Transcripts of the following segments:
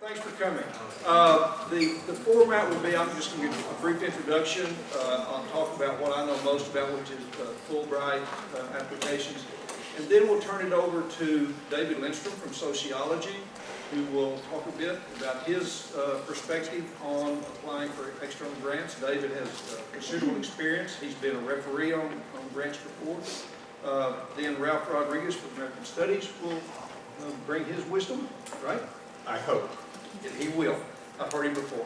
Thanks for coming. The format will be, I'm just going to give a brief introduction. I'll talk about what I know most about, which is Fulbright applications. And then we'll turn it over to David Lindstrom from Sociology, who will talk a bit about his perspective on applying for external grants. David has considerable experience. He's been a referee on grants before. Then Ralph Rodriguez from American Studies will bring his wisdom, right? I hope. And he will. I've heard him before.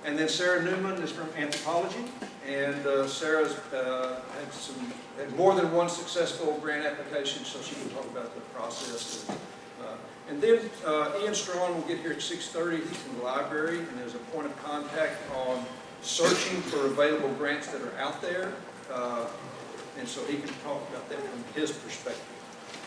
And then Sarah Newman is from Anthropology, and Sarah's had more than one successful grant application, so she can talk about the process. And then Ian Straughn will get here at 6:30. He's from the library and is a point of contact on searching for available grants that are out there, and so he can talk about that from his perspective.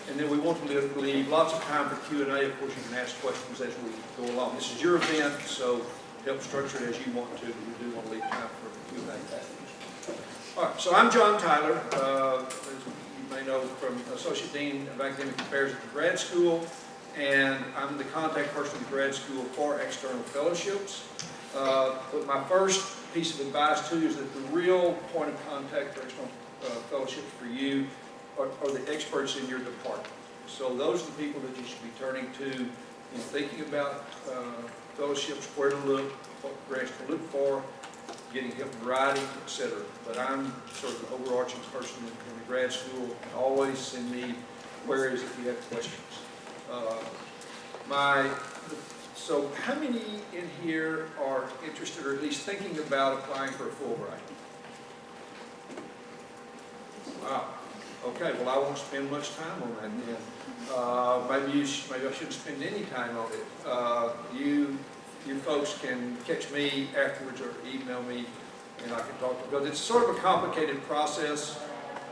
And then we want to leave lots of time for Q&A. Of course, you can ask questions as we go along. This is your event, so help structure it as you want to, but we do want to leave time for Q&A. All right, so I'm John Tyler, as you may know, from Associate Dean of Academic Affairs at the grad school, and I'm the contact person at the grad school for external fellowships. But my first piece of advice to you is that the real point of contact for external fellowships for you are the experts in your department. So those are the people that you should be turning to in thinking about fellowships, where to look, what grants to look for, getting help in writing, etc. But I'm sort of the overarching person in the grad school, and always send me queries if you have questions. So how many in here are interested, or at least thinking about applying for a Fulbright? Wow. Okay, well, I won't spend much time on that then. Maybe I shouldn't spend any time on it. You folks can catch me afterwards or email me, and I can talk to you. But it's sort of a complicated process,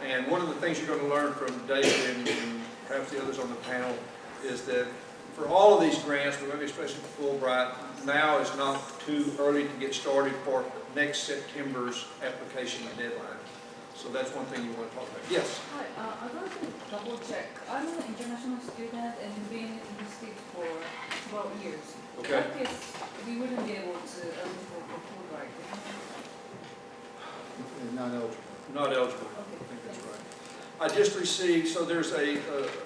and one of the things you're going to learn from David and perhaps the others on the panel is that for all of these grants, but maybe especially for Fulbright, now is not too early to get started for next September's application deadline. So that's one thing you want to talk about. Yes? Hi, I'd like to double check. I'm an international student and been in the States for 12 years. Okay. In that case, we wouldn't be able to eligible for Fulbright. Not eligible. Not eligible. Okay. I think that's right. I just received, so there's a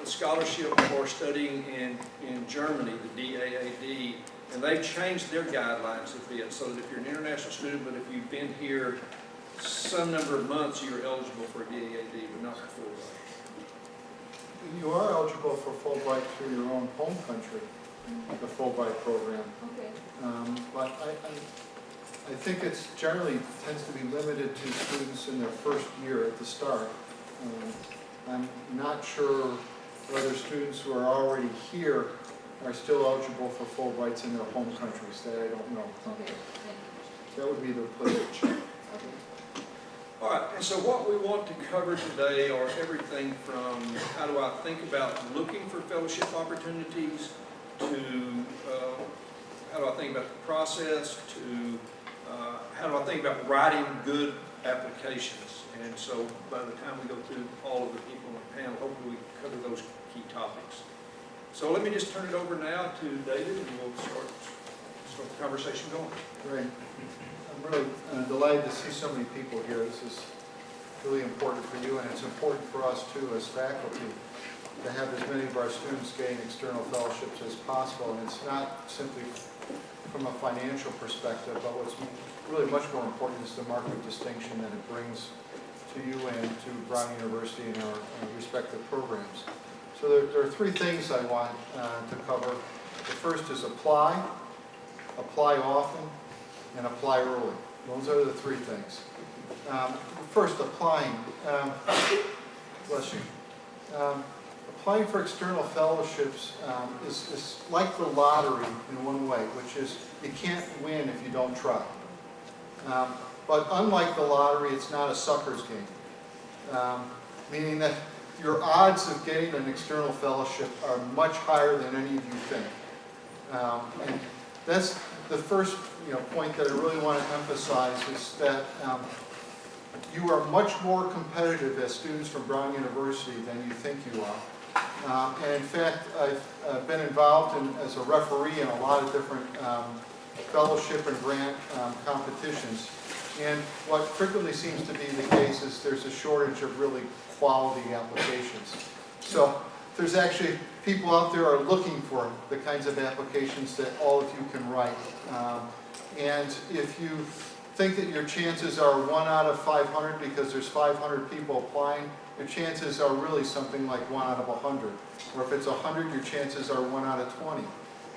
scholarship for studying in Germany, the DAAD, and they've changed their guidelines a bit so that if you're an international student, but if you've been here some number of months, you're eligible for a DAAD, but not for Fulbright. You are eligible for Fulbright through your own home country, the Fulbright program. Okay. But I think it's generally tends to be limited to students in their first year at the start. I'm not sure whether students who are already here are still eligible for Fulbrights in their home countries. That I don't know. Okay. Thank you. That would be the place to check. Okay. All right, and so what we want to cover today are everything from how do I think about looking for fellowship opportunities to how do I think about the process to how do I think about writing good applications. And so by the time we go through all of the people on the panel, hopefully we cover those key topics. So let me just turn it over now to David, and we'll start the conversation going. Great. I'm really delighted to see so many people here. This is really important for you, and it's important for us too as faculty to have as many of our students gain external fellowships as possible. And it's not simply from a financial perspective, but what's really much more important is the market distinction that it brings to you and to Brown University and our respective programs. So there are three things I want to cover. The first is apply often, and apply early. Those are the three things. First, applying. Bless you. Applying for external fellowships is like the lottery in one way, which is you can't win if you don't try. But unlike the lottery, it's not a sucker's game, meaning that your odds of getting an external fellowship are much higher than any of you think. And that's the first point that I really want to emphasize is that you are much more competitive as students from Brown University than you think you are. And in fact, I've been involved as a referee in a lot of different fellowship and grant competitions. And what frequently seems to be the case is there's a shortage of really quality applications. So there's actually people out there are looking for the kinds of applications that all of you can write. And if you think that your chances are 1 out of 500 because there's 500 people applying, your chances are really something like 1 out of 100. Or if it's 100, your chances are 1 out of 20.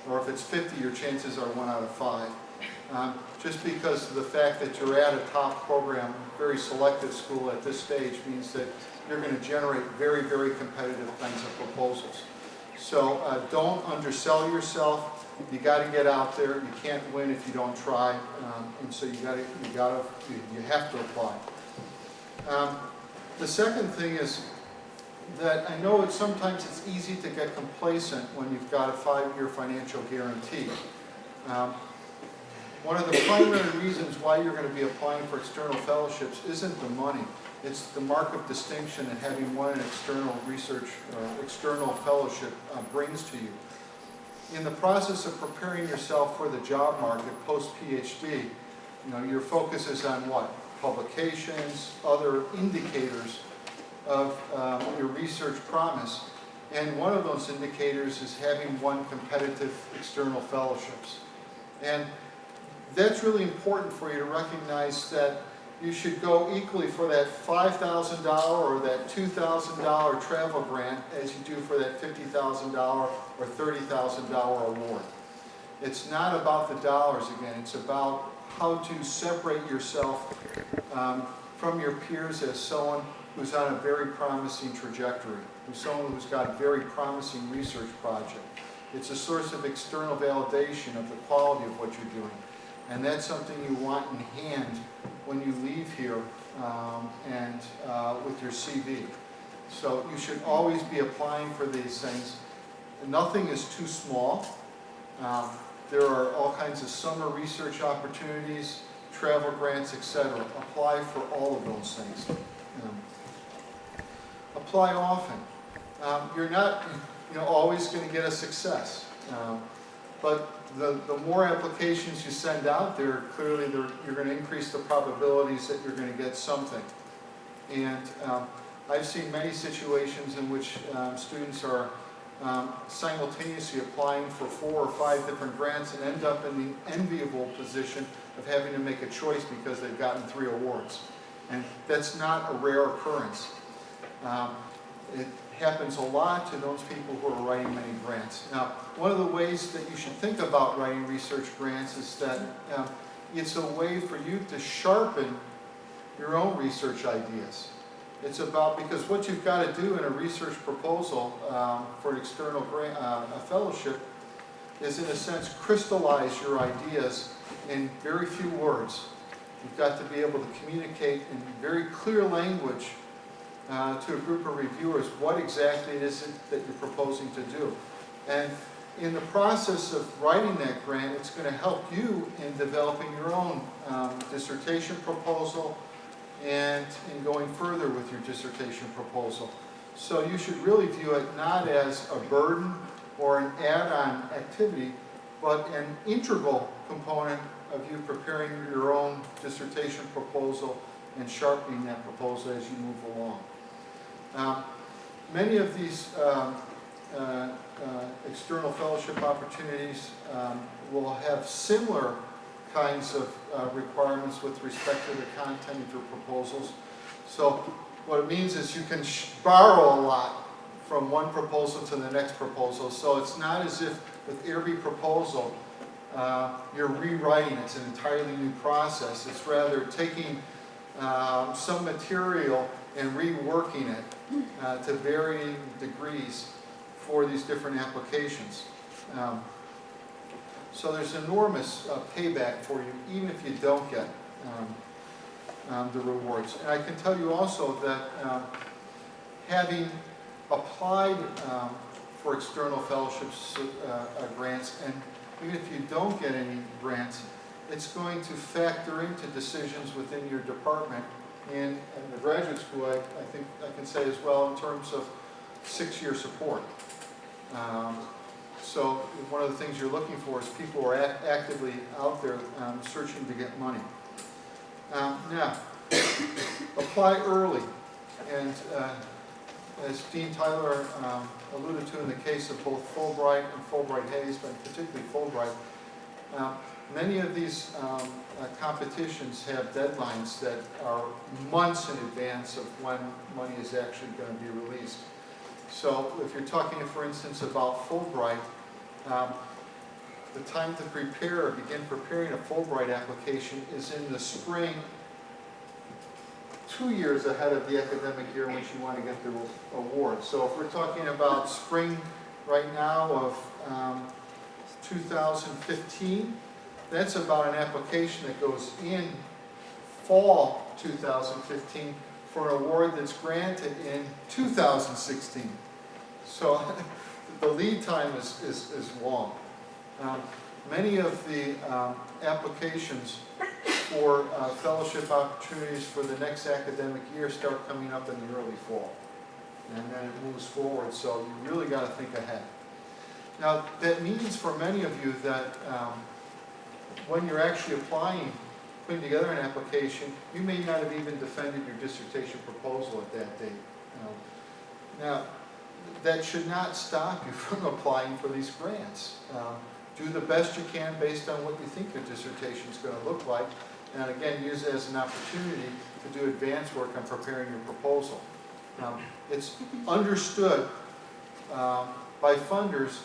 Or if it's 50, your chances are 1 out of 5. Just because of the fact that you're at a top program, very selective school at this stage means that you're going to generate very, very competitive kinds of proposals. So don't undersell yourself. You got to get out there. You can't win if you don't try, and so you have to apply. The second thing is that I know sometimes it's easy to get complacent when you've got a 5-year financial guarantee. One of the primary reasons why you're going to be applying for external fellowships isn't the money. It's the mark of distinction that having won an external research or external fellowship brings to you. In the process of preparing yourself for the job market post-PhD, your focus is on what? Publications, other indicators of your research promise. And one of those indicators is having won competitive external fellowships. And that's really important for you to recognize that you should go equally for that $5,000 or that $2,000 travel grant as you do for that $50,000 or $30,000 award. It's not about the dollars again, it's about how to separate yourself from your peers as someone who's on a very promising trajectory, who's someone who's got a very promising research project. It's a source of external validation of the quality of what you're doing. And that's something you want in hand when you leave here and with your CV. So you should always be applying for these things. Nothing is too small. There are all kinds of summer research opportunities, travel grants, etc. Apply for all of those things. Apply often. You're not always going to get a success. But the more applications you send out there, clearly you're going to increase the probabilities that you're going to get something. And I've seen many situations in which students are simultaneously applying for 4 or 5 different grants and end up in the enviable position of having to make a choice because they've gotten 3 awards. And that's not a rare occurrence. It happens a lot to those people who are writing many grants. Now, one of the ways that you should think about writing research grants is that it's a way for you to sharpen your own research ideas. It's about, because what you've got to do in a research proposal for an external grant, a fellowship, is in a sense crystallize your ideas in very few words. You've got to be able to communicate in very clear language to a group of reviewers what exactly it is that you're proposing to do. And in the process of writing that grant, it's going to help you in developing your own dissertation proposal and in going further with your dissertation proposal. So you should really view it not as a burden or an add-on activity, but an integral component of you preparing your own dissertation proposal and sharpening that proposal as you move along. Many of these external fellowship opportunities will have similar kinds of requirements with respect to the content of your proposals. So what it means is you can borrow a lot from one proposal to the next proposal. So it's not as if with every proposal you're rewriting. It's an entirely new process. It's rather taking some material and reworking it to varying degrees for these different applications. So there's enormous payback for you, even if you don't get the rewards. And I can tell you also that having applied for external fellowships grants, and even if you don't get any grants, it's going to factor into decisions within your department. And in the graduate school, I think I can say as well, in terms of 6-year support. So one of the things you're looking for is people who are actively out there searching to get money. Now, apply early. And as Dean Tyler alluded to in the case of both Fulbright and Fulbright-Hays, but particularly Fulbright, many of these competitions have deadlines that are months in advance of when money is actually going to be released. So if you're talking, for instance, about Fulbright, the time to prepare or begin preparing a Fulbright application is in the spring, 2 years ahead of the academic year in which you want to get the award. So if we're talking about spring right now of 2015, that's about an application that goes in fall 2015 for an award that's granted in 2016. So the lead time is long. Many of the applications for fellowship opportunities for the next academic year start coming up in the early fall. And then it moves forward, so you really got to think ahead. Now, that means for many of you that when you're actually applying, putting together an application, you may not have even defended your dissertation proposal at that date. Now, that should not stop you from applying for these grants. Do the best you can based on what you think your dissertation is going to look like. And again, use it as an opportunity to do advanced work on preparing your proposal. It's understood by funders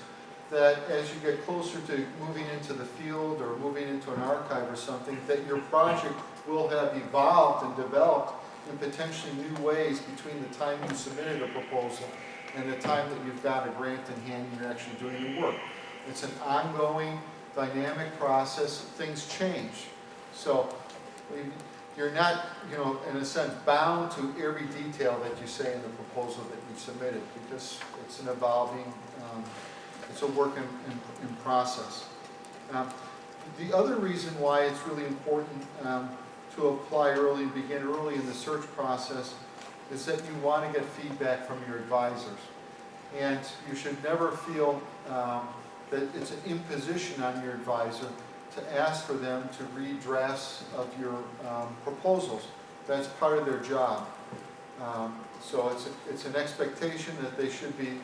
that as you get closer to moving into the field or moving into an archive or something, that your project will have evolved and developed in potentially new ways between the time you submitted a proposal and the time that you've got a grant in hand and you're actually doing the work. It's an ongoing, dynamic process. Things change. So you're not, in a sense, bound to every detail that you say in the proposal that you submitted, because it's an evolving, it's a work in process. The other reason why it's really important to apply early, begin early in the search process, is that you want to get feedback from your advisors. And you should never feel that it's an imposition on your advisor to ask for them to read drafts of your proposals. That's part of their job. So it's an expectation that they should be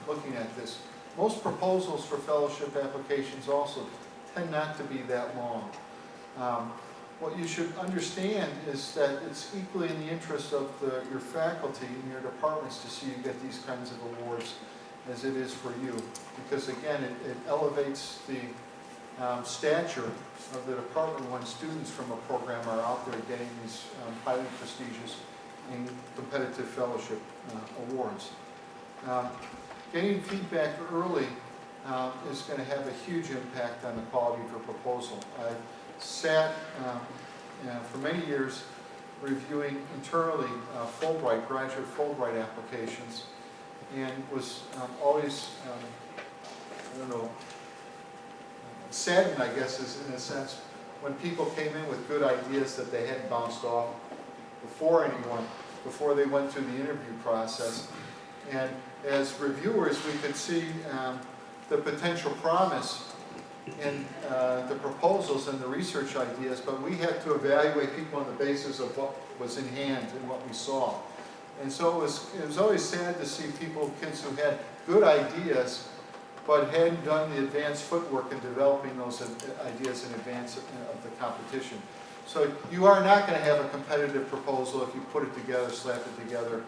looking at this. Most proposals for fellowship applications also tend not to be that long. What you should understand is that it's equally in the interest of your faculty and your departments to see you get these kinds of awards as it is for you. Because again, it elevates the stature of the department when students from a program are out there getting these highly prestigious and competitive fellowship awards. Getting feedback early is going to have a huge impact on the quality of your proposal. I've sat for many years reviewing internally Fulbright, graduate Fulbright applications, and was always, saddened, I guess, is in a sense, when people came in with good ideas that they hadn't bounced off before anyone, before they went through the interview process. And as reviewers, we could see the potential promise in the proposals and the research ideas, but we had to evaluate people on the basis of what was in hand and what we saw. And so it was always sad to see kids who had good ideas, but hadn't done the advanced footwork in developing those ideas in advance of the competition. So you are not going to have a competitive proposal if you put it together, slap it together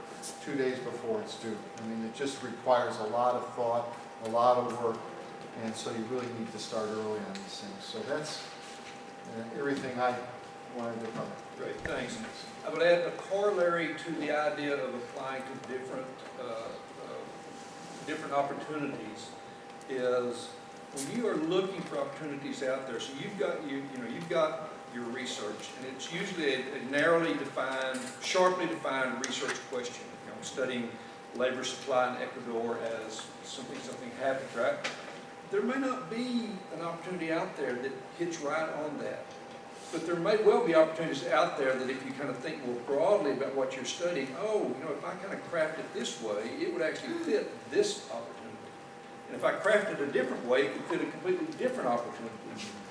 2 days before it's due. I mean, it just requires a lot of thought, a lot of work, and so you really need to start early on these things. So that's everything I wanted to cover. Great, thanks. I would add a corollary to the idea of applying to different opportunities is when you are looking for opportunities out there. So you've got your research, and it's usually a narrowly defined, sharply defined research question. Studying labor supply in Ecuador as something happens, right? There may not be an opportunity out there that hits right on that. But there may well be opportunities out there that if you kind of think more broadly about what you're studying, oh, you know, if I kind of craft it this way, it would actually fit this opportunity. And if I craft it a different way, it could fit a completely different opportunity.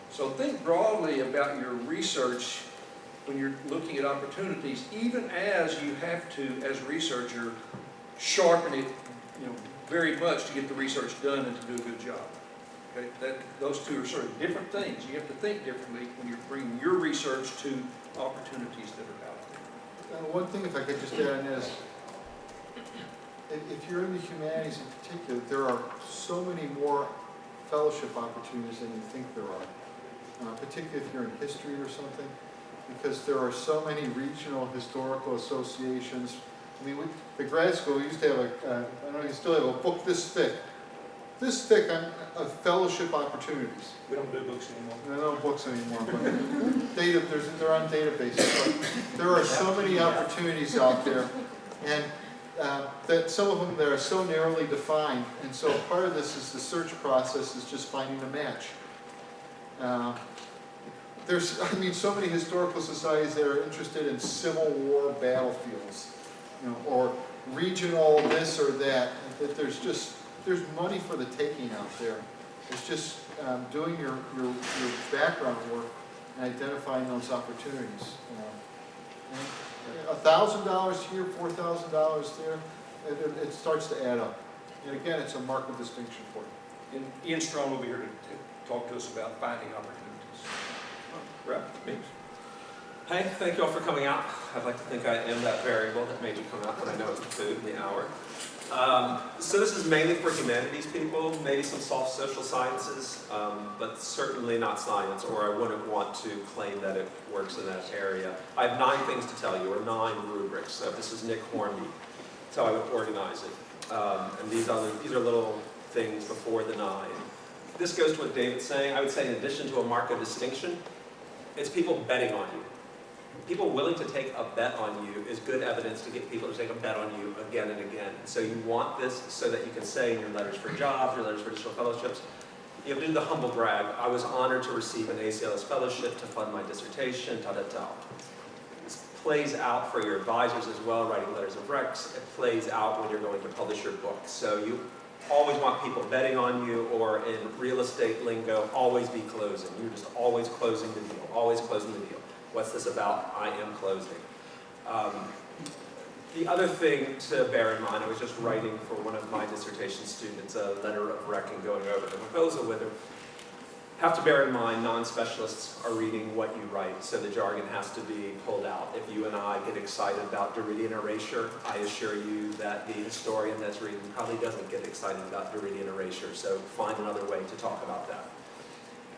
So think broadly about your research when you're looking at opportunities, even as you have to, as a researcher, sharpen it, you know, very much to get the research done and to do a good job. Okay? Those two are sort of different things. You have to think differently when you're bringing your research to opportunities that are out there. One thing, if I could just add in, is if you're in the humanities in particular, there are so many more fellowship opportunities than you think there are, particularly if you're in history or something, because there are so many regional historical associations. I mean, the grad school used to have I don't know, you still have a book this thick of fellowship opportunities. We don't do books anymore. There are no books anymore, but they're on databases. But there are so many opportunities out there, and that some of them that are so narrowly defined. And so part of this is the search process is just finding a match. There's, I mean, so many historical societies that are interested in Civil War battlefields, you know, or regional this or that. That there's money for the taking out there. It's just doing your background work and identifying those opportunities. $1,000 here, $4,000 there, it starts to add up. And again, it's a mark of distinction for you. And Ian Straughn will be here to talk to us about finding opportunities. Right? Thanks. Hey, thank you all for coming out. I'd like to think I am that variable that made you come out, but I know it's the food and the hour. So this is mainly for humanities people, maybe some soft social sciences, but certainly not science, or I wouldn't want to claim that it works in that area. I have 9 things to tell you, or 9 rubrics. So this is Nick Hornby. That's how I would organize it. And these are little things before the 9. This goes to what David's saying. I would say in addition to a mark of distinction, it's people betting on you. People willing to take a bet on you is good evidence to get people to take a bet on you again and again. So you want this so that you can say in your letters for jobs, your letters for additional fellowships, you have to do the humble brag. I was honored to receive an ACLS fellowship to fund my dissertation, ta-da-ta. This plays out for your advisors as well, writing letters of recs. It plays out when you're going to publish your book. So you always want people betting on you, or in real estate lingo, always be closing. You're just always closing the deal, always closing the deal. What's this about? I am closing. The other thing to bear in mind, I was just writing for one of my dissertation students a letter of rec and going over the proposal with her. Have to bear in mind, non-specialists are reading what you write, so the jargon has to be pulled out. If you and I get excited about Derridian erasure, I assure you that the historian that's reading probably doesn't get excited about Derridian erasure, so find another way to talk about that.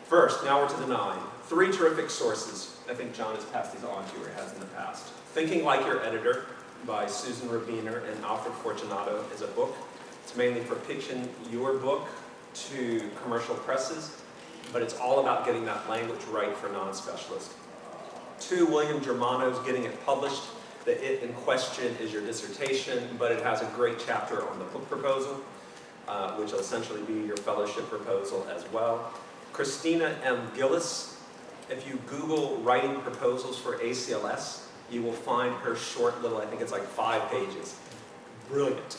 First, now we're to the 9. 3 terrific sources. I think John has passed these on to you, or has in the past. Thinking Like Your Editor by Susan Rabiner and Alfred Fortunato is a book. It's mainly for pitching your book to commercial presses, but it's all about getting that language right for non-specialists. 2, William Germano's Getting It Published. The it in question is your dissertation, but it has a great chapter on the book proposal, which will essentially be your fellowship proposal as well. Christina M. Gillis, if you Google writing proposals for ACLS, you will find her short little, I think it's like 5 pages. Brilliant.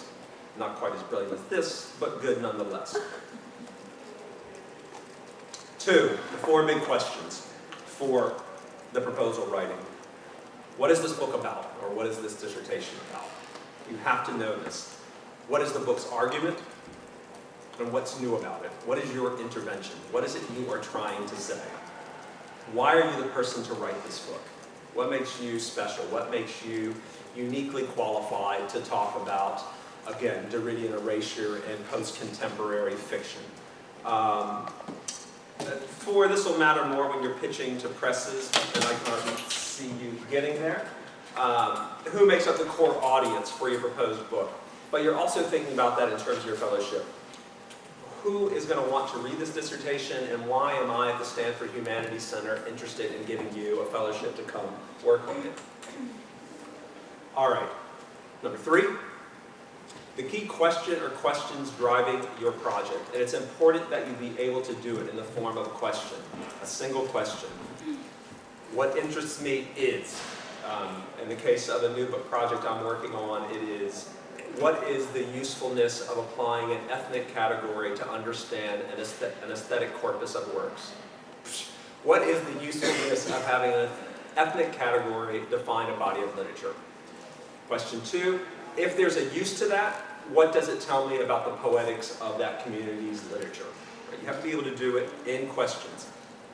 Not quite as brilliant as this, but good nonetheless. 2, the 4 big questions for the proposal writing. What is this book about, or what is this dissertation about? You have to know this. What is the book's argument, and what's new about it? What is your intervention? What is it you are trying to say? Why are you the person to write this book? What makes you special? What makes you uniquely qualified to talk about, again, Derridian erasure and post-contemporary fiction? 4, this will matter more when you're pitching to presses, and I can't see you getting there. Who makes up the core audience for your proposed book? But you're also thinking about that in terms of your fellowship. Who is going to want to read this dissertation, and why am I at the Stanford Humanities Center interested in giving you a fellowship to come work on it? All right, number 3, the key question or questions driving your project. And it's important that you be able to do it in the form of a question, a single question. What interests me is, in the case of a new book project I'm working on, it is, what is the usefulness of applying an ethnic category to understand an aesthetic corpus of works? What is the usefulness of having an ethnic category define a body of literature? Question 2, if there's a use to that, what does it tell me about the poetics of that community's literature? Right? You have to be able to do it in questions.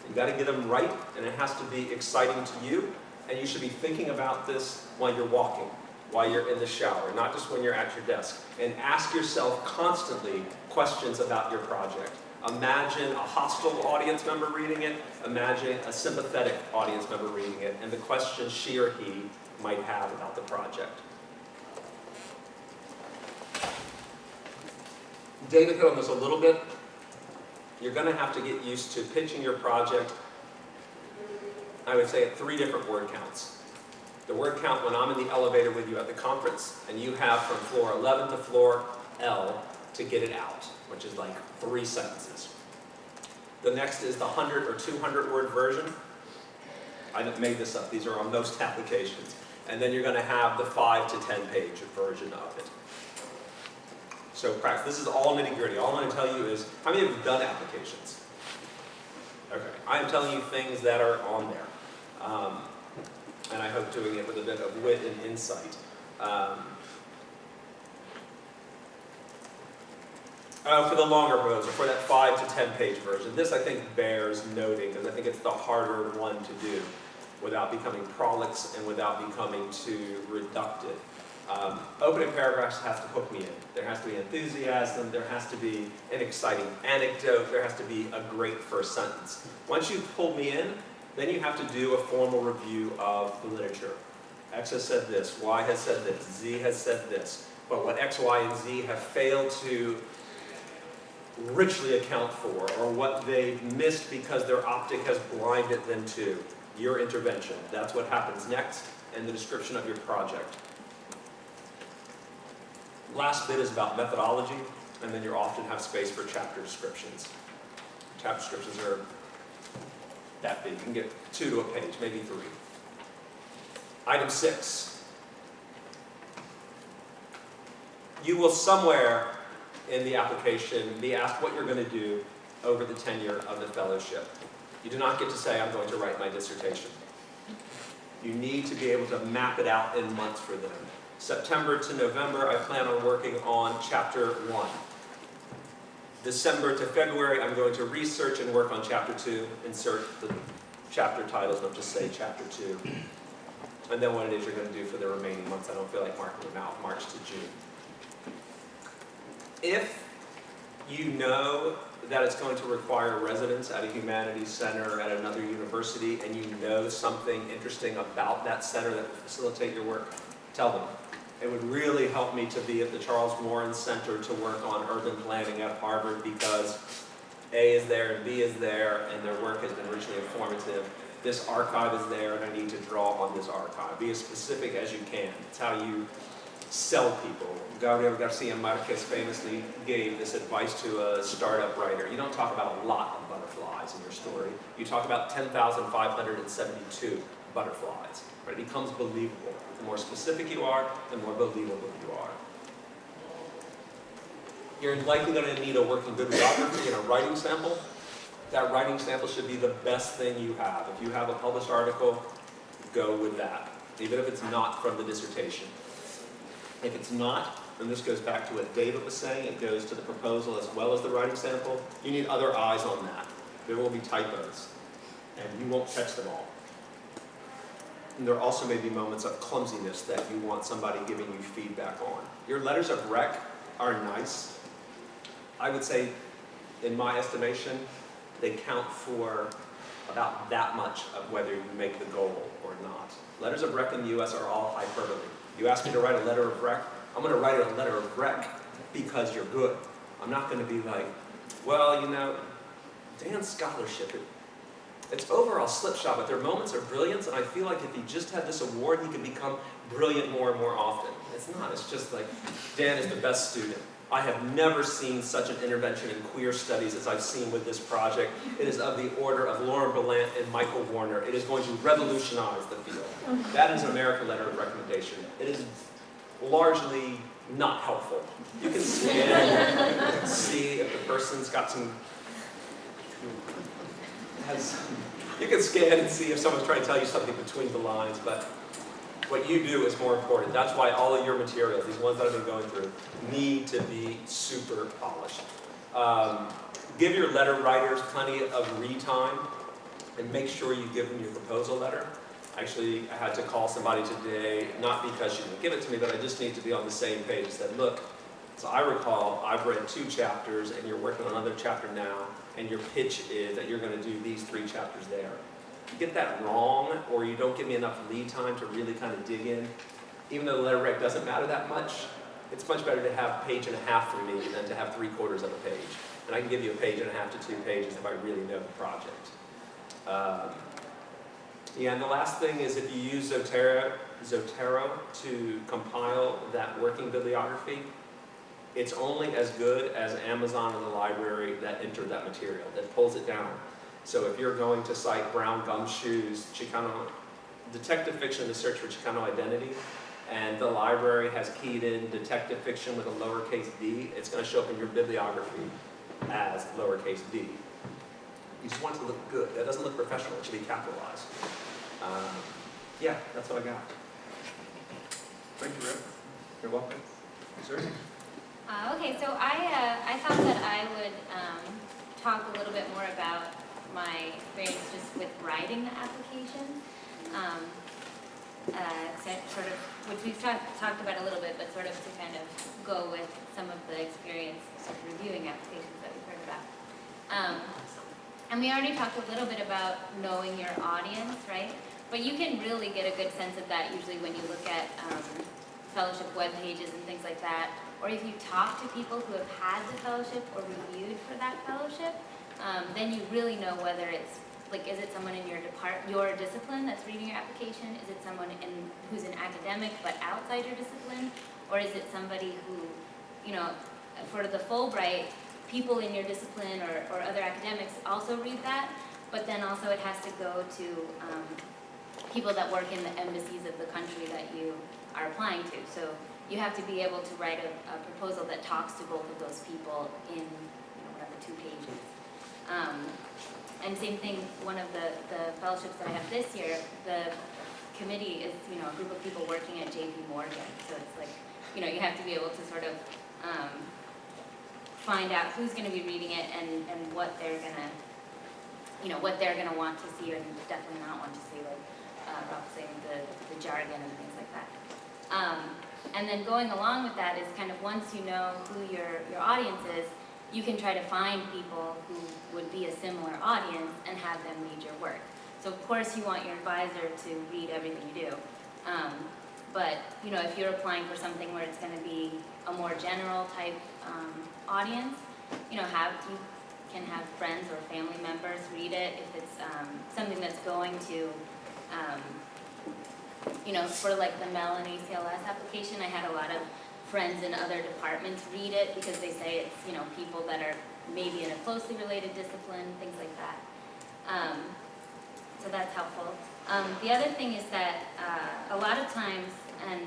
You've got to get them right, and it has to be exciting to you, and you should be thinking about this while you're walking, while you're in the shower, not just when you're at your desk. And ask yourself constantly questions about your project. Imagine a hostile audience member reading it, imagine a sympathetic audience member reading it, and the questions she or he might have about the project. David hit on this a little bit. You're going to have to get used to pitching your project, I would say, at 3 different word counts. The word count when I'm in the elevator with you at the conference, and you have from floor 11 to floor L to get it out, which is like 3 sentences. The next is the 100 or 200 word version. I made this up, these are on most applications. And then you're going to have the 5 to 10 page version of it. So practice, this is all nitty gritty. All I'm going to tell you is, how many of you have done applications? Okay, I am telling you things that are on there. And I hope doing it with a bit of wit and insight. For the longer proposal, for that 5 to 10 page version, this I think bears noting because I think it's the harder one to do without becoming prolix and without becoming too reductive. Opening paragraphs has to hook me in. There has to be enthusiasm, there has to be an exciting anecdote, there has to be a great first sentence. Once you've pulled me in, then you have to do a formal review of the literature. X has said this, Y has said this, Z has said this, but what X, Y, and Z have failed to richly account for, or what they've missed because their optic has blinded them to, your intervention. That's what happens next in the description of your project. Last bit is about methodology, and then you often have space for chapter descriptions. Chapter descriptions are that big. You can get 2 to a page, maybe 3. Item 6. You will somewhere in the application be asked what you're going to do over the tenure of the fellowship. You do not get to say, I'm going to write my dissertation. You need to be able to map it out in months for them. September to November, I plan on working on chapter 1. December to February, I'm going to research and work on chapter 2, insert the chapter titles, don't just say chapter 2. And then what it is you're going to do for the remaining months. I don't feel like marking them out March to June. If you know that it's going to require residence at a humanities center at another university, and you know something interesting about that center that will facilitate your work, tell them. It would really help me to be at the Charles Warren Center to work on urban planning at Harvard because A is there and B is there, and their work has been richly informative. This archive is there, and I need to draw on this archive. Be as specific as you can. It's how you sell people. Gabriel Garcia Marquez famously gave this advice to a startup writer. You don't talk about a lot of butterflies in your story. You talk about 10,572 butterflies. Right? It becomes believable. The more specific you are, the more believable you are. You're likely going to need a working bibliography and a writing sample. That writing sample should be the best thing you have. If you have a published article, go with that, even if it's not from the dissertation. If it's not, and this goes back to what David was saying, it goes to the proposal as well as the writing sample, you need other eyes on that. There will be typos, and you won't catch them all. And there also may be moments of clumsiness that you want somebody giving you feedback on. Your letters of rec are nice. I would say, in my estimation, they count for about that much of whether you make the goal or not. Letters of rec in the US are all hyperbole. You ask me to write a letter of rec, I'm going to write a letter of rec because you're good. I'm not going to be like, well, you know, Dan's scholarship, it's overall slipshod, but there are moments of brilliance, and I feel like if he just had this award, he could become brilliant more and more often. It's not. It's just like, Dan is the best student. I have never seen such an intervention in queer studies as I've seen with this project. It is of the order of Lauren Berlant and Michael Warner. It is going to revolutionize the field. That is an American letter of recommendation. It is largely not helpful. You can scan and see if the person's got some, you can scan and see if someone's trying to tell you something between the lines, but what you do is more important. That's why all of your materials, these ones that I've been going through, need to be super polished. Give your letter writers plenty of read time, and make sure you give them your proposal letter. Actually, I had to call somebody today, not because she didn't give it to me, but I just need to be on the same page. Said, look, so I recall I've read 2 chapters, and you're working on another chapter now, and your pitch is that you're going to do these 3 chapters there. You get that wrong, or you don't give me enough lead time to really kind of dig in, even though the letter rec doesn't matter that much, it's much better to have 1.5 pages from me than to have 3/4 of a page. And I can give you 1.5 pages to 2 pages if I really know the project. Yeah, and the last thing is if you use Zotero to compile that working bibliography, it's only as good as Amazon or the library that entered that material, that pulls it down. So if you're going to cite Brown Gumshoe's Chicano detective fiction, the search for Chicano identity, and the library has keyed in detective fiction with a lowercase d, it's going to show up in your bibliography as lowercase d. You just want it to look good. That doesn't look professional. It should be capitalized. Yeah, that's what I got. Thank you, Rep. You're welcome. Sir? Okay, so I thought that I would talk a little bit more about my experience just with writing the application. Sort of, which we've talked about a little bit, but sort of to kind of go with some of the experience of reviewing applications that we've heard about. And we already talked a little bit about knowing your audience, right? But you can really get a good sense of that usually when you look at fellowship web pages and things like that, or if you talk to people who have had the fellowship or reviewed for that fellowship, then you really know whether it's, like, is it someone in your discipline that's reading your application? Is it someone who's an academic but outside your discipline? Or is it somebody who, you know, for the Fulbright, people in your discipline or other academics also read that, but then also it has to go to people that work in the embassies of the country that you are applying to. So you have to be able to write a proposal that talks to both of those people in, you know, whatever, 2 pages. And same thing, one of the fellowships that I have this year, the committee is, you know, a group of people working at JP Morgan. So it's like, you know, you have to be able to sort of find out who's going to be reading it and what they're going to, you know, what they're going to want to see or definitely not want to see, like Ralph saying the jargon and things like that. And then going along with that is kind of once you know who your audience is, you can try to find people who would be a similar audience and have them read your work. So of course you want your advisor to read everything you do. But you know, if you're applying for something where it's going to be a more general type audience, you know, you can have friends or family members read it. If it's something that's going to, you know, for like the Melanie CLS application, I had a lot of friends in other departments read it because they say it's, you know, people that are maybe in a closely related discipline, things like that. So that's helpful. The other thing is that a lot of times, and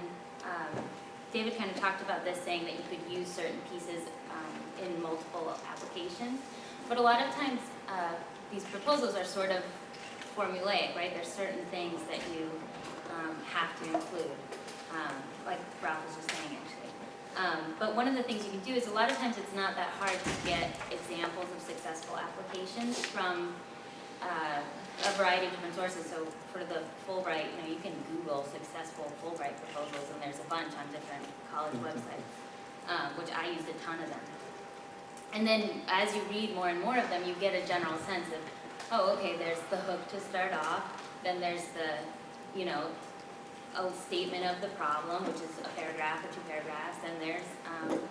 David kind of talked about this, saying that you could use certain pieces in multiple applications, but a lot of times these proposals are sort of formulaic, right? There's certain things that you have to include, like Ralph was just saying actually. But one of the things you can do is a lot of times it's not that hard to get examples of successful applications from a variety of different sources. So for the Fulbright, you know, you can Google successful Fulbright proposals, and there's a bunch on different college websites, which I used a ton of them. And then as you read more and more of them, you get a general sense of, oh, okay, there's the hook to start off, then there's the, you know, a statement of the problem, which is a paragraph or 2 paragraphs, and there's,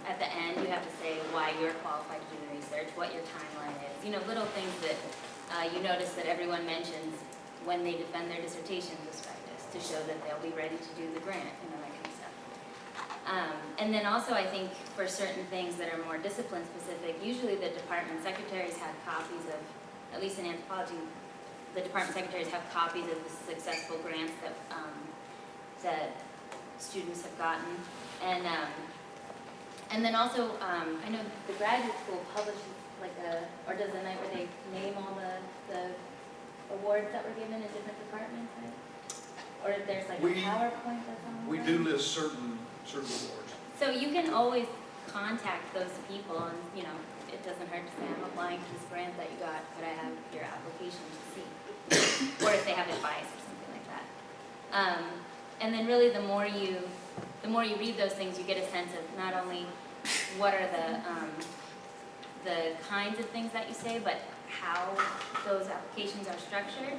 at the end, you have to say why you're qualified to do the research, what your timeline is, you know, little things that you notice that everyone mentions when they defend their dissertation prospectus to show that they'll be ready to do the grant, you know, that kind of stuff. And then also, I think for certain things that are more discipline specific, usually the department secretaries have copies of, at least in anthropology, the department secretaries have copies of the successful grants that, that students have gotten. And then also, I know the graduate school publishes like or does a night where they name all the awards that were given in different departments, right? Or if there's like a PowerPoint that's on the We website? do list certain awards. So you can always contact those people and, you know, it doesn't hurt to say, I'm applying for this grant that you got, could I have your application to see? Or if they have advice or something like that. And then really the more you read those things, you get a sense of not only what are the kinds of things that you say, but how those applications are structured.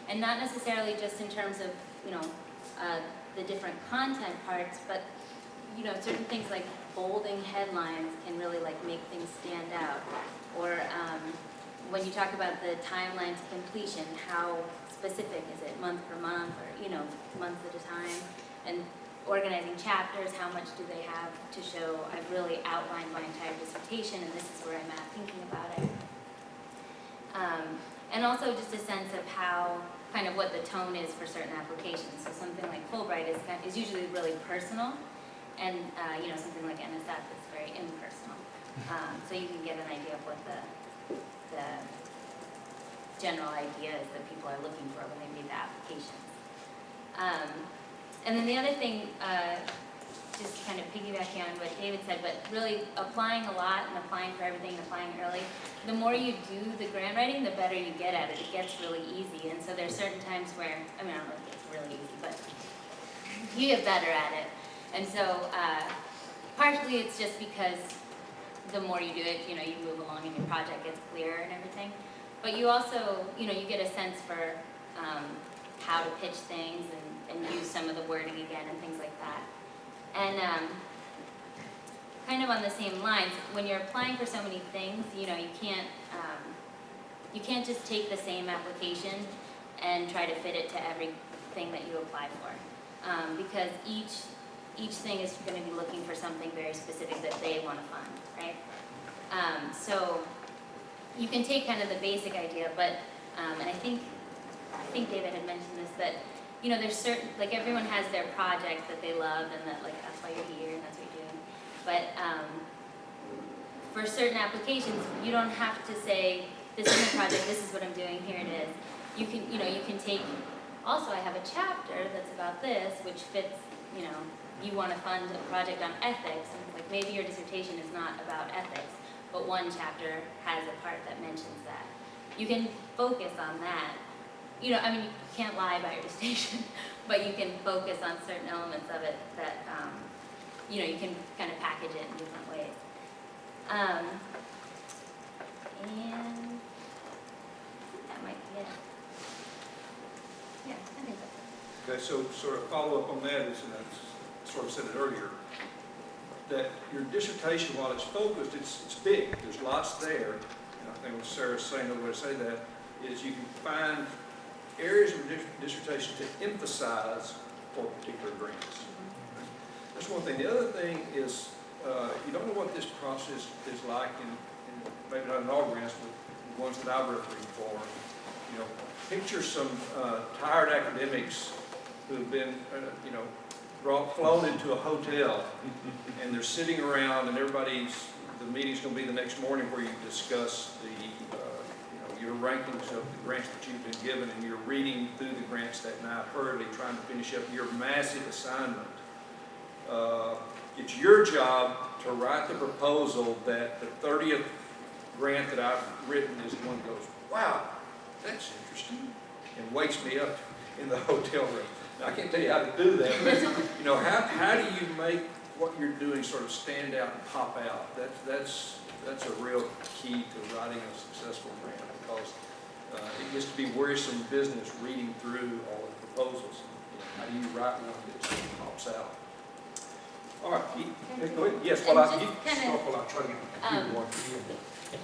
And not necessarily just in terms of, you know, the different content parts, but you know, certain things like bolding headlines can really like make things stand out. Or when you talk about the timeline to completion, how specific is it, month per month, or you know, months at a time? And organizing chapters, how much do they have to show? I've really outlined my entire dissertation, and this is where I'm at thinking about it. And also just a sense of how, kind of what the tone is for certain applications. So something like Fulbright is usually really personal. And, you know, something like NSF is very impersonal. So you can get an idea of what the general idea is that people are looking for when they read the applications. And then the other thing, just kind of piggybacking on what David said, but really applying a lot and applying for everything and applying early, the more you do the grant writing, the better you get at it. It gets really easy. And so there's certain times where, I mean, I don't know if it's really easy, but you get better at it. And so, partially it's just because the more you do it, you know, you move along and your project gets clearer and everything. But you also, you know, you get a sense for how to pitch things and use some of the wording again and things like that. And kind of on the same lines, when you're applying for so many things, you know, you can't just take the same application and try to fit it to everything that you apply for, because each thing is going to be looking for something very specific that they want to fund, right? So you can take kind of the basic idea, but and I think David had mentioned this, that you know there's certain, like everyone has their project that they love and that like that's why you're here and that's what you're doing. But for certain applications, you don't have to say this is my project, this is what I'm doing, here it is. You can take. Also, I have a chapter that's about this, which fits. You know, you want to fund a project on ethics, and it's like maybe your dissertation is not about ethics, but one chapter has a part that mentions that. You can focus on that. You know, I mean, you can't lie about your dissertation, but you can focus on certain elements of it that, you know, you can kind of package it in different ways. And that might be it. Yeah, I think so. Okay, so sort of follow up on that is, and I sort of said it earlier, that your dissertation, while it's focused, it's big. There's lots there. And I think what Sarah's saying, the way to say that, is you can find areas of your dissertation to emphasize for particular grants. That's one thing. The other thing is, you don't know what this process is like in maybe not in all grants, but the ones that I've refereed for. You know, picture some tired academics who have been, you know, flown into a hotel, and they're sitting around, and the meeting's going to be the next morning where you discuss the, you know, your rankings of the grants that you've been given, and you're reading through the grants that night, hurriedly trying to finish up your massive assignment. It's your job to write the proposal that the 30th grant that I've written is the one that goes, wow, that's interesting, and wakes me up in the hotel room. Now, I can't tell you how to do that, but you know, how do you make what you're doing sort of stand out and pop out? That's a real key to writing a successful grant, because it gets to be worrisome business reading through all the proposals. You know, how do you write one that sort of pops out? All right, go ahead. Yes, well, And just kind of, I'll try to get the computer one for you.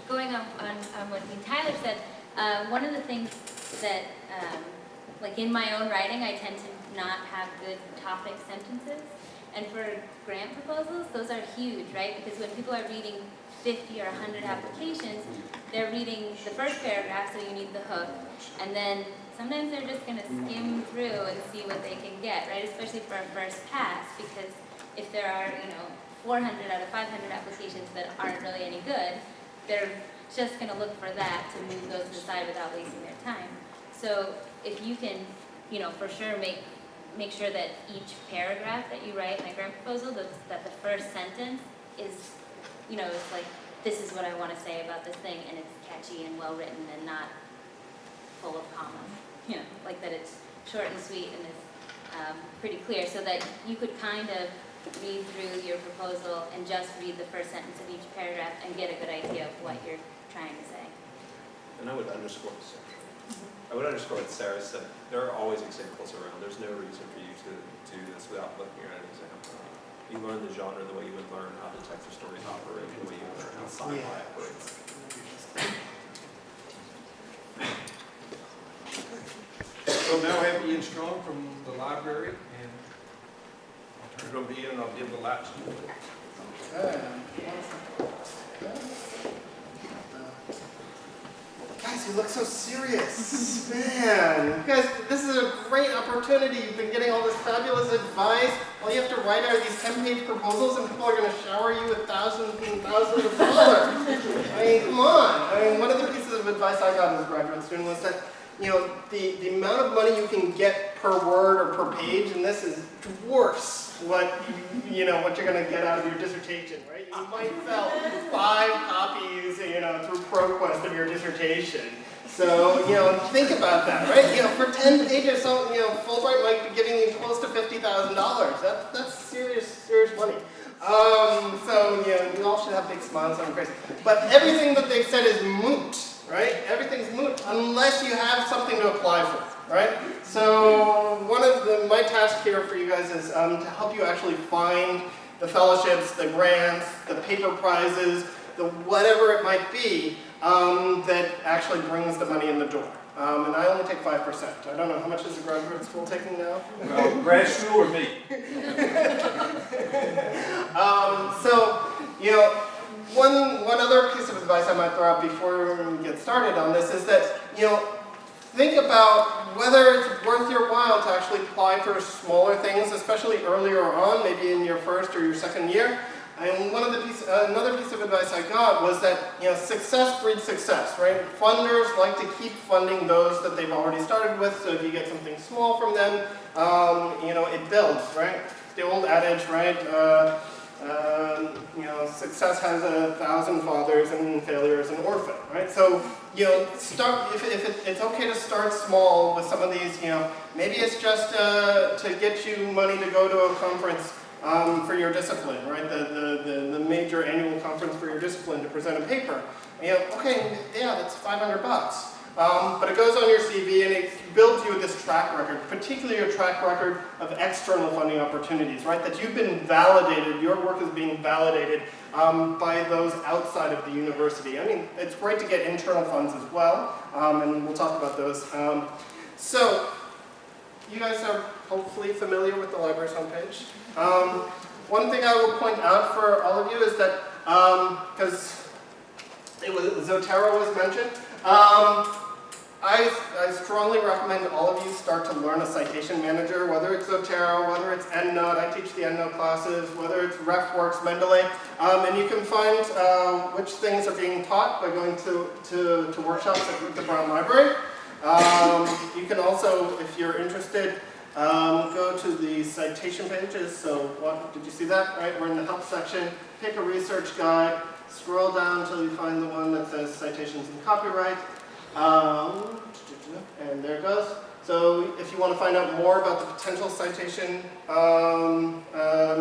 going on what Tyler said, one of the things that, like in my own writing, I tend to not have good topic sentences. And for grant proposals, those are huge, right? Because when people are reading 50 or 100 applications, they're reading the first paragraph, so you need the hook, and then sometimes they're just gonna skim through and see what they can get, right? Especially for a first pass, because if there are, 400 out of 500 applications that aren't really any good, they're just gonna look for that to move those to the side without wasting their time. So if you can, for sure make sure that each paragraph that you write in a grant proposal, that the first sentence is, it's like, this is what I want to say about this thing, and it's catchy and well written and not full of commas. Like that it's short and sweet and it's pretty clear, so that you could kind of read through your proposal and just read the first sentence of each paragraph and get a good idea of what you're trying to say. And I would underscore what Sarah said. There are always examples around. There's no reason for you to do this without looking at an example. You learn the genre the way you would learn how detective stories operate, the way you would learn how sci-fi operates. So now I have Ian Straughn from the library, and I'll turn it over to Ian, and I'll give the lapse to you. Guys, you look so serious. Man, you guys, this is a great opportunity. You've been getting all this fabulous advice. All you have to write are these 10-page proposals, and people are going to shower you with thousands and thousands of dollars. I mean, come on. One of the pieces of advice I got as a graduate student was that, the amount of money you can get per word or per page, and this is dwarfs what what you're going to get out of your dissertation, right? You might sell 5 copies, through ProQuest of your dissertation. So, think about that, right? For 10 pages, Fulbright might be giving you close to $50,000. That's serious money. So, we all should have big smiles on our face. But everything that they've said is moot, right? Everything's moot unless you have something to apply for, right? So, one of my task here for you guys is to help you actually find the fellowships, the grants, the paper prizes, the whatever it might be that actually brings the money in the door. And I only take 5%. I don't know, how much is a graduate school taking now? Well, grad school or me? One other piece of advice I might throw out before we get started on this is that, think about whether it's worth your while to actually apply for smaller things, especially earlier on, maybe in your first or your second year. And another piece of advice I got was that, success breeds success, right? Funders like to keep funding those that they've already started with, so if you get something small from them, it builds, right? The old adage, right? Success has 1,000 fathers and failure is an orphan, right? So, start, if it's okay to start small with some of these, maybe it's just to get you money to go to a conference for your discipline, right? The major annual conference for your discipline to present a paper. Okay, yeah, that's $500. But it goes on your CV and it builds you this track record, particularly a track record of external funding opportunities, right? That you've been validated, your work is being validated by those outside of the university. I mean, it's great to get internal funds as well, and we'll talk about those. So, you guys are hopefully familiar with the library's homepage. One thing I will point out for all of you is that, because Zotero was mentioned, I strongly recommend all of you start to learn a citation manager, whether it's Zotero, whether it's EndNote, I teach the EndNote classes, whether it's RefWorks, Mendeley, and you can find which things are being taught by going to workshops at the Brown Library. You can also, if you're interested, go to the citation pages. So what, did you see that? Right, we're in the help section, pick a research guide, scroll down until you find the one that says citations and copyright. And there it goes. So if you want to find out more about the potential citation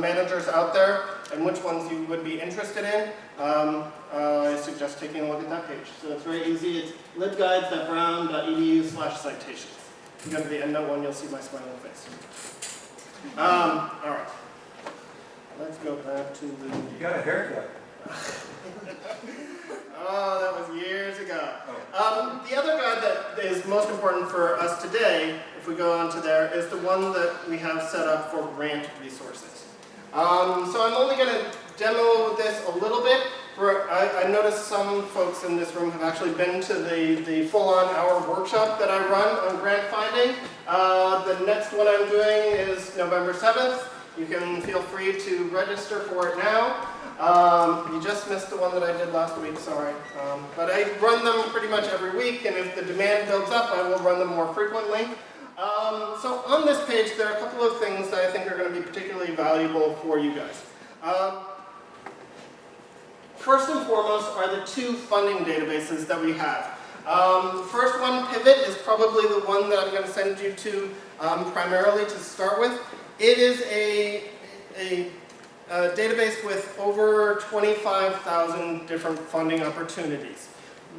managers out there and which ones you would be interested in, I suggest taking a look at that page. So it's very easy. It's libguides.brown.edu/citations. If you go to the EndNote one, you'll see my smiling face. All right. Let's go back to the... You got a haircut. Oh, that was years ago. The other guide that is most important for us today, if we go on to there, is the one that we have set up for grant resources. So I'm only going to demo this a little bit. I noticed some folks in this room have actually been to the full-on hour workshop that I run on grant finding. The next one I'm doing is November 7th. You can feel free to register for it now. You just missed the one that I did last week, sorry. But I run them pretty much every week, and if the demand builds up, I will run them more frequently. So on this page, there are a couple of things that I think are going to be particularly valuable for you guys. First and foremost are the two funding databases that we have. The first one, Pivot, is probably the one that I'm going to send you to primarily to start with. It is a database with over 25,000 different funding opportunities.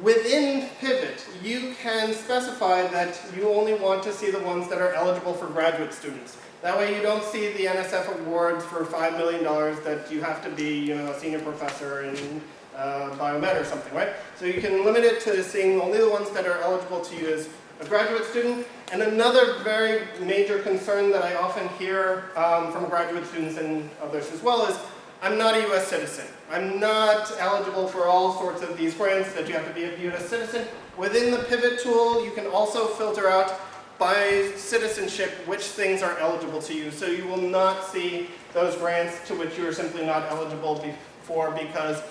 Within Pivot, you can specify that you only want to see the ones that are eligible for graduate students. That way you don't see the NSF awards for $5 million that you have to be, a senior professor in biomed or something, right? So you can limit it to seeing only the ones that are eligible to you as a graduate student. And another very major concern that I often hear from graduate students and others as well is, I'm not a US citizen. I'm not eligible for all sorts of these grants that you have to be a US citizen. Within the Pivot tool, you can also filter out by citizenship which things are eligible to you. So you will not see those grants to which you are simply not eligible for because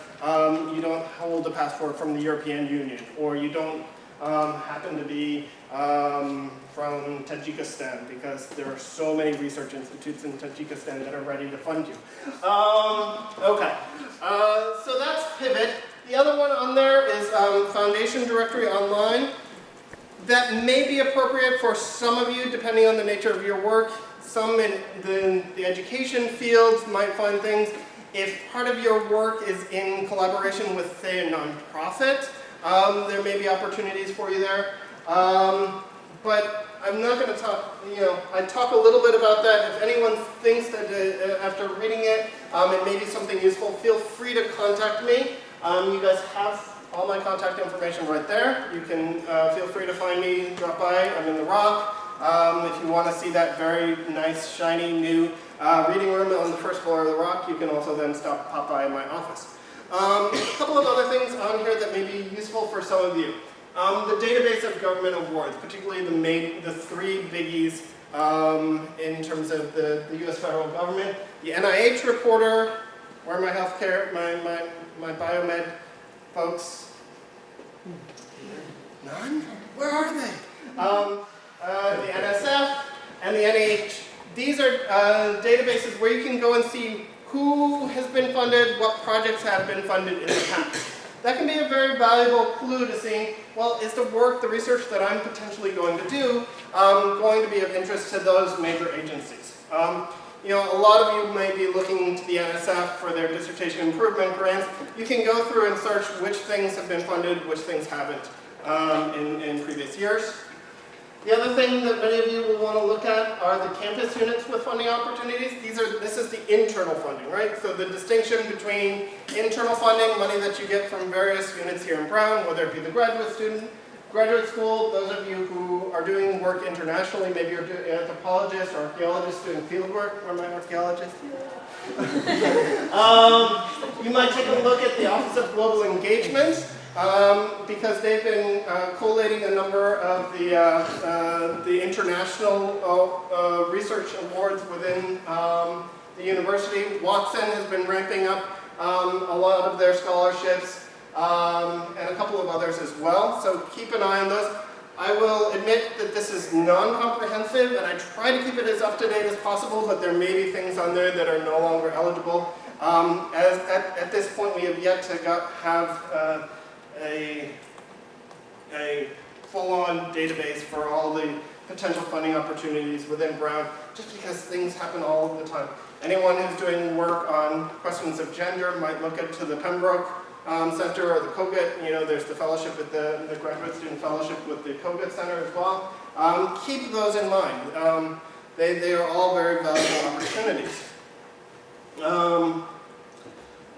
you don't hold a passport from the European Union, or you don't happen to be from Tajikistan, because there are so many research institutes in Tajikistan that are ready to fund you. Okay, so that's Pivot. The other one on there is Foundation Directory Online. That may be appropriate for some of you, depending on the nature of your work. Some in the education fields might find things. If part of your work is in collaboration with, say, a nonprofit, there may be opportunities for you there. But I'm not going to talk, I talk a little bit about that. If anyone thinks that after reading it, it may be something useful, feel free to contact me. You guys have all my contact information right there. You can feel free to find me, drop by. I'm in the Rock. If you want to see that very nice, shiny, new reading room on the first floor of the Rock, you can also then pop by in my office. A couple of other things on here that may be useful for some of you. The database of government awards, particularly the three biggies in terms of the US federal government. The NIH reporter, where are my healthcare, my biomed folks? None? Where are they? The NSF and the NIH. These are databases where you can go and see who has been funded, what projects have been funded in the past. That can be a very valuable clue to seeing, well, is the work, the research that I'm potentially going to do, going to be of interest to those major agencies. A lot of you may be looking to the NSF for their dissertation improvement grants. You can go through and search which things have been funded, which things haven't in previous years. The other thing that many of you will want to look at are the campus units with funding opportunities. This is the internal funding, right? So the distinction between internal funding, money that you get from various units here in Brown, whether it be the graduate school, those of you who are doing work internationally, maybe you're doing anthropologists or archaeologists doing field work, or my archaeologists. You might take a look at the Office of Global Engagement, because they've been collating a number of the international research awards within the university. Watson has been ramping up a lot of their scholarships, and a couple of others as well. So keep an eye on those. I will admit that this is non-comprehensive, and I try to keep it as up-to-date as possible, but there may be things on there that are no longer eligible. At this point, we have yet to have a full-on database for all the potential funding opportunities within Brown, just because things happen all the time. Anyone who's doing work on questions of gender might look into the Pembroke Center or the Kogut. There's the fellowship with the graduate student fellowship with the Kogut Center as well. Keep those in mind. They are all very valuable opportunities.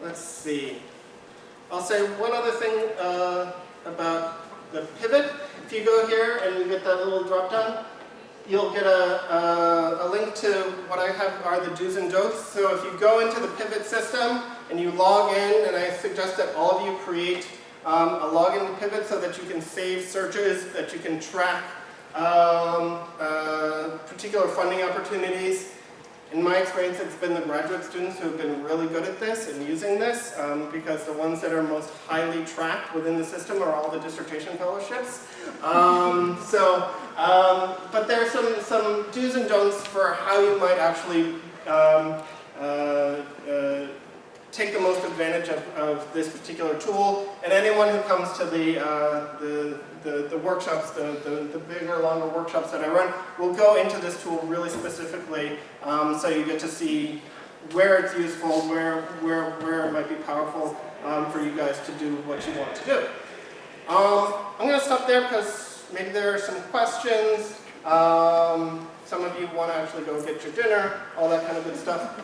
Let's see. I'll say one other thing about the Pivot. If you go here and you get that little drop down, you'll get a link to what I have are the do's and don'ts. So if you go into the Pivot system and you log in, and I suggest that all of you create a login to Pivot so that you can save searches, that you can track particular funding opportunities. In my experience, it's been the graduate students who have been really good at this and using this, because the ones that are most highly tracked within the system are all the dissertation fellowships. But there are some do's and don'ts for how you might actually take the most advantage of this particular tool. And anyone who comes to the workshops, the bigger, longer workshops that I run, will go into this tool really specifically, so you get to see where it's useful, where it might be powerful for you guys to do what you want to do. I'm going to stop there because maybe there are some questions. Some of you want to actually go get your dinner, all that kind of good stuff.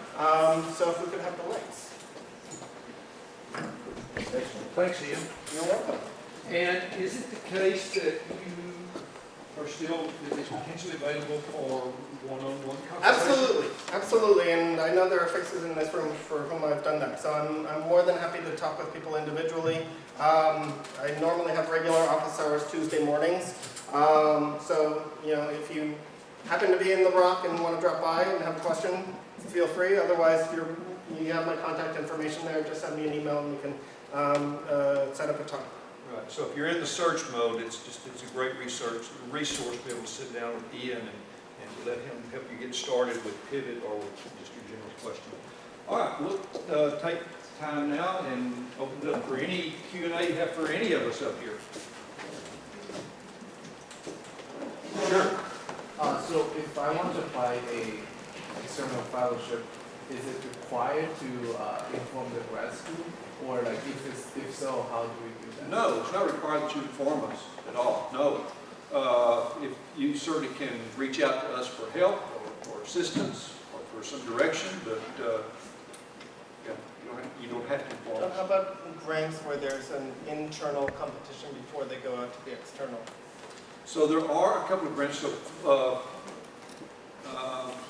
So if we could have the links. Excellent. Thanks, Ian. You're welcome. And is it the case that you are still, that it's potentially available for one-on-one consultation? Absolutely, and I know there are fixers in this room for whom I've done that, so I'm more than happy to talk with people individually. I normally have regular office hours Tuesday mornings, so if you happen to be in the Rock and want to drop by and have a question, feel free. Otherwise, you have my contact information there. Just send me an email and we can set up a time. Right, so if you're in the search mode, it's a great resource to be able to sit down with Ian and let him help you get started with Pivot or with just your general question. All right, we'll take time now and open it up for any Q&A you have for any of us up here. Sure. So if I want to apply a external fellowship, is it required to inform the grad school? Or like if so, how do we do that? No, it's not required that you inform us at all, no. If you certainly can reach out to us for help or assistance or for some direction, but you don't have to inform us. How about grants where there's an internal competition before they go out to the external? So there are a couple of grants. So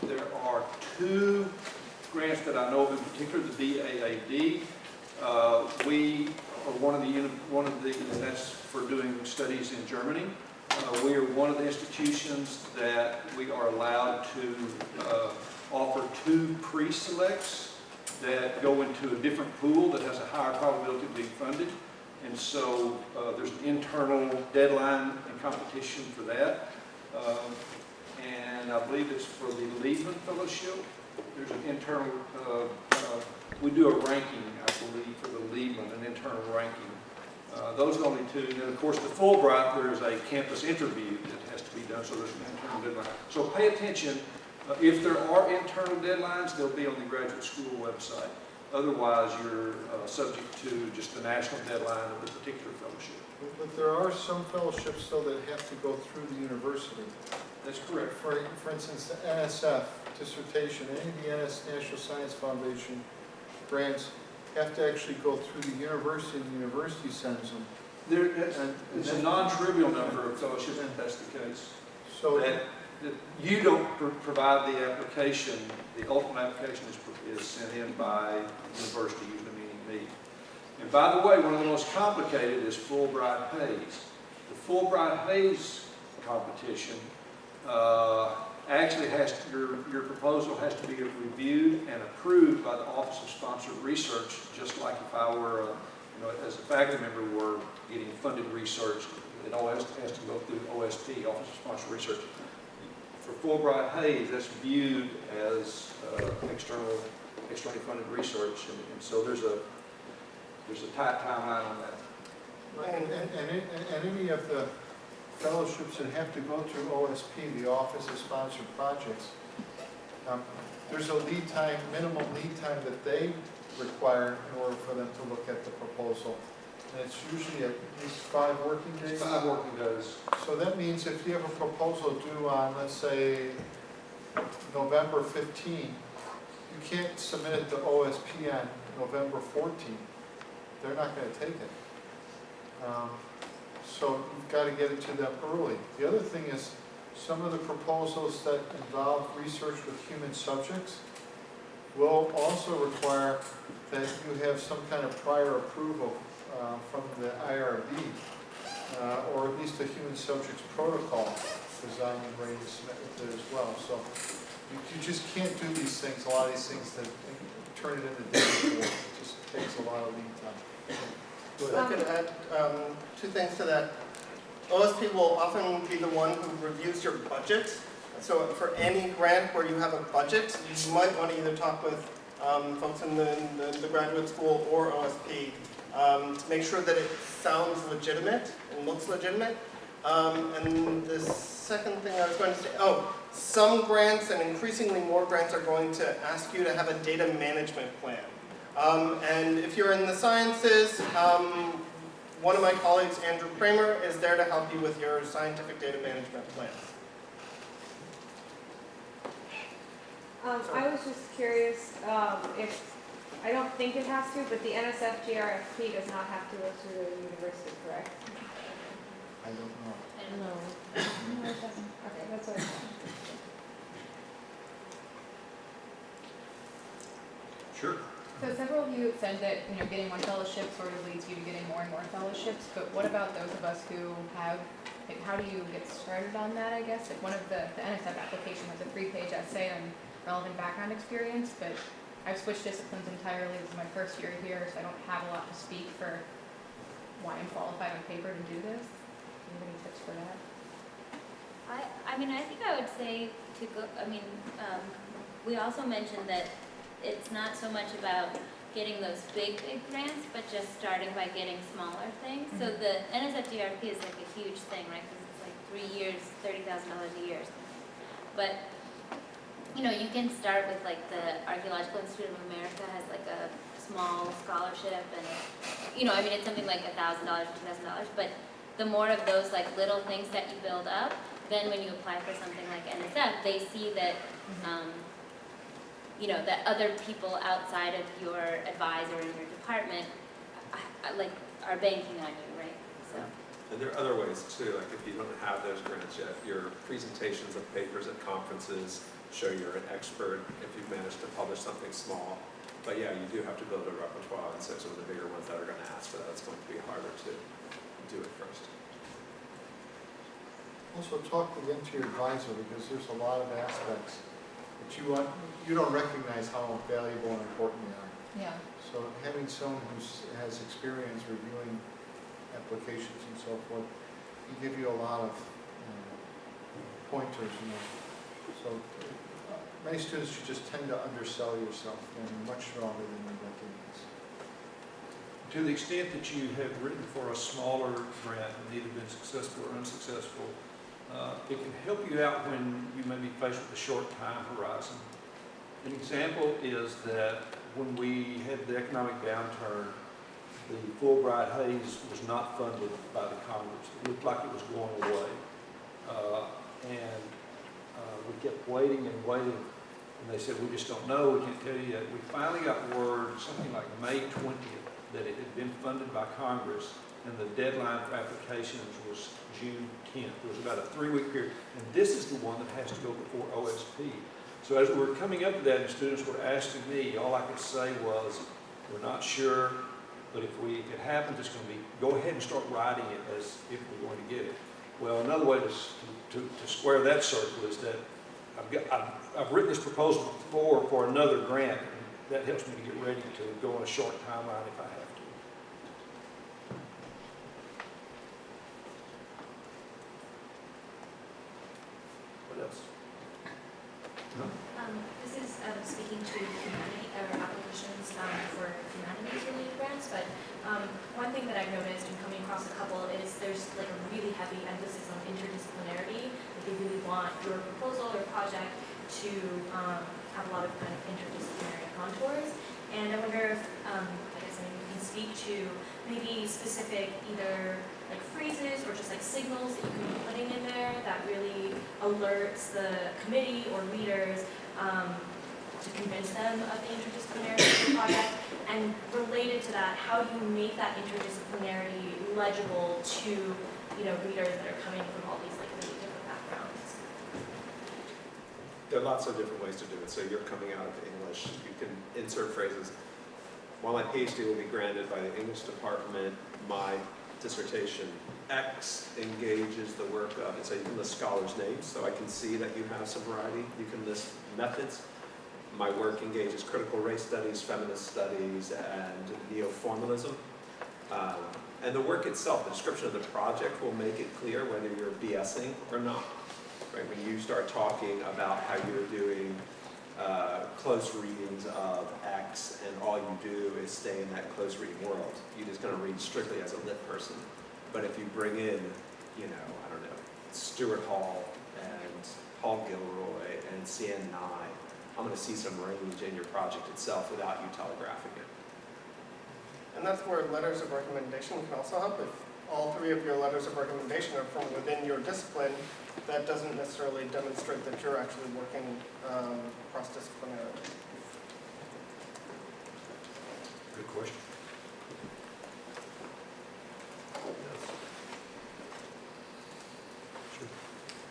there are two grants that I know of in particular, the BAAD. We are one of the, and that's for doing studies in Germany. We are one of the institutions that we are allowed to offer two pre-selects that go into a different pool that has a higher probability of being funded. And so there's an internal deadline and competition for that. And I believe it's for the Lindstrom Fellowship. There's an internal, we do a ranking, I believe, for the Lindstrom, an internal ranking. Those are the only two. And then, of course, the Fulbright, there's a campus interview that has to be done, so there's an internal deadline. So pay attention. If there are internal deadlines, they'll be on the graduate school website. Otherwise, you're subject to just the national deadline of the particular fellowship. But there are some fellowships, though, that have to go through the university. That's correct. For instance, the NSF dissertation, any of the National Science Foundation grants have to actually go through the university, and the university sends them. It's a non-trivial number of fellowships if that's the case. So that you don't provide the application, the ultimate application is sent in by the university, usually meaning me. And by the way, one of the most complicated is Fulbright Hays. The Fulbright Hays competition actually has to, your proposal has to be reviewed and approved by the Office of Sponsored Research, just like if I were, as a faculty member, were getting funded research. It always has to go through OSP, Office of Sponsored Research. For Fulbright Hays, that's viewed as externally funded research, and so there's a tight timeline on that. and any of the fellowships that have to go through OSP, the Office of Sponsored Projects, there's a lead time, minimum lead time that they require in order for them to look at the proposal. And it's usually at least 5 working days. 5 working days. So that means if you have a proposal due on, let's say, November 15, you can't submit it to OSP on November 14. They're not going to take it. So you've got to get it to them early. The other thing is, Some of the proposals that involve research with human subjects will also require that you have some kind of prior approval from the IRB, or at least a human subjects protocol design and ready to submit with it as well. So you just can't do these things, a lot of these things that turn it into data. It just takes a lot of lead time. If I could add two things to that. OSP will often be the one who reviews your budget. So for any grant where you have a budget, you might want to either talk with folks in the graduate school or OSP to make sure that it sounds legitimate and looks legitimate. And the second thing I was going to say, some grants and increasingly more grants are going to ask you to have a data management plan. And if you're in the sciences, one of my colleagues, Andrew Kramer, is there to help you with your scientific data management plans. I was just curious if, I don't think it has to, but the NSF GRFP does not have to go through the university, correct? I don't know. No. No, it doesn't. Okay, that's what I thought. Sure. So several of you said that getting one fellowship sort of leads you to getting more and more fellowships, but what about those of us who have, how do you get started on that, I guess? One of the NSF application has a 3-page essay on relevant background experience, but I've switched disciplines entirely. This is my first year here, so I don't have a lot to speak for why I'm qualified on paper to do this. Do you have any tips for that? I mean, I think I would say to go, we also mentioned that it's not so much about getting those big grants, but just starting by getting smaller things. So the NSF DRP is like a huge thing, right? Because it's like 3 years, $30,000 a year or something. But, you can start with like the Archaeological Institute of America has like a small scholarship and, it's something like $1,000, $2,000. But the more of those like little things that you build up, then when you apply for something like NSF, they see that, that other people outside of your advisor in your department are banking on you, right? So. And there are other ways too, like if you don't have those grants yet, your presentations of papers at conferences show you're an expert if you've managed to publish something small. But yeah, you do have to build a repertoire, and so some of the bigger ones that are going to ask for that, it's going to be harder to do it first. Also talk again to your advisor, because there's a lot of aspects that you don't recognize how valuable and important they are. Yeah. So having someone who has experience reviewing applications and so forth, can give you a lot of pointers. So many students, you just tend to undersell yourself, and you're much stronger than you recognize. To the extent that you have written for a smaller grant and either been successful or unsuccessful, it can help you out when you may be faced with a short time horizon. An example is that when we had the economic downturn, the Fulbright Hays was not funded by the Congress. It looked like it was going away. We kept waiting and waiting, and they said, we just don't know, we can't tell you yet. We finally got word, something like May 20th, that it had been funded by Congress, and the deadline for applications was June 10th. There was about a 3-week period, and this is the one that has to go before OSP. So as we were coming up to that, and students were asking me, all I could say was, we're not sure, but if it happens, it's going to be, go ahead and start writing it as if we're going to get it. Well, another way to square that circle is that I've written this proposal before for another grant, and that helps me to get ready to go on a short timeline if I have to. What else? This is speaking to applications for humanities-related grants, but one thing that I've noticed in coming across a couple is there's like a really heavy emphasis on interdisciplinarity. Like they really want your proposal or project to have a lot of kind of interdisciplinary contours. And I wonder if, you can speak to maybe specific either like phrases or just like signals that you can be putting in there that really alerts the committee or leaders to convince them of the interdisciplinarity of the project. And related to that, how do you make that interdisciplinarity legible to readers that are coming from all these like really different backgrounds? There are lots of different ways to do it. So you're coming out of English, you can insert phrases. While my PhD will be granted by the English department, my dissertation X engages the work of, and so you can list scholars' names, so I can see that you have some variety. You can list methods. My work engages critical race studies, feminist studies, and neo-formalism. And the work itself, the description of the project will make it clear whether you're BSing or not. Right? When you start talking about how you're doing close readings of X and all you do is stay in that close reading world, you're just going to read strictly as a lit person. But if you bring in, you know, I don't know, Stuart Hall and Paul Gilroy and Sian Nye, I'm going to see some range in your project itself without you telegraphing it. And that's where letters of recommendation can also help. If all three of your letters of recommendation are from within your discipline, that doesn't necessarily demonstrate that you're actually working cross-disciplinarily. Good question.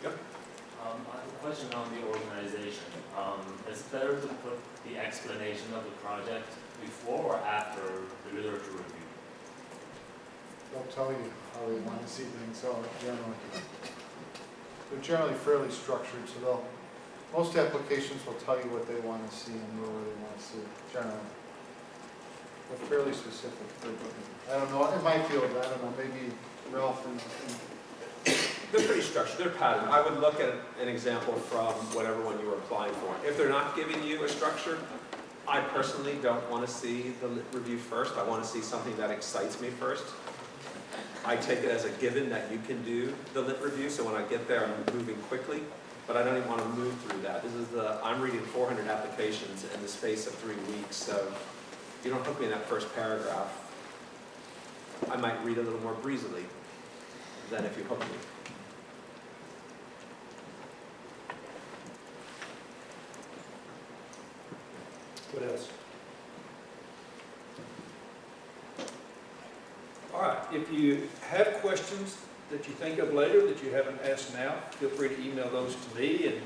I have a question on the organization. Is it better to put the explanation of the project before or after the literature review? They'll tell you how they want to see things, so generally. They're generally fairly structured, so most applications will tell you what they want to see and where they want to see it, generally. They're fairly specific. I don't know, in my field, I don't know, maybe Ralph and They're pretty structured, they're patterned. I would look at an example from whatever one you were applying for. If they're not giving you a structure, I personally don't want to see the lit review first. I want to see something that excites me first. I take it as a given that you can do the lit review, so when I get there, I'm moving quickly, but I don't even want to move through that. I'm reading 400 applications in the space of 3 weeks, so if you don't hook me in that first paragraph, I might read a little more breezily than if you hook me. What else? All right, if you have questions that you think of later that you haven't asked now, feel free to email those to me, and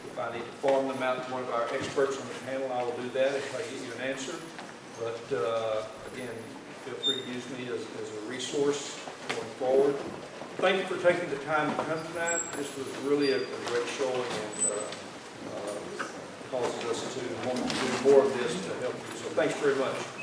if I need to farm them out to one of our experts on the panel, I will do that if I get you an answer. But again, feel free to use me as a resource going forward. Thank you for taking the time to come tonight. This was really a great showing, and causes us to want to do more of this to help you. So thanks very much.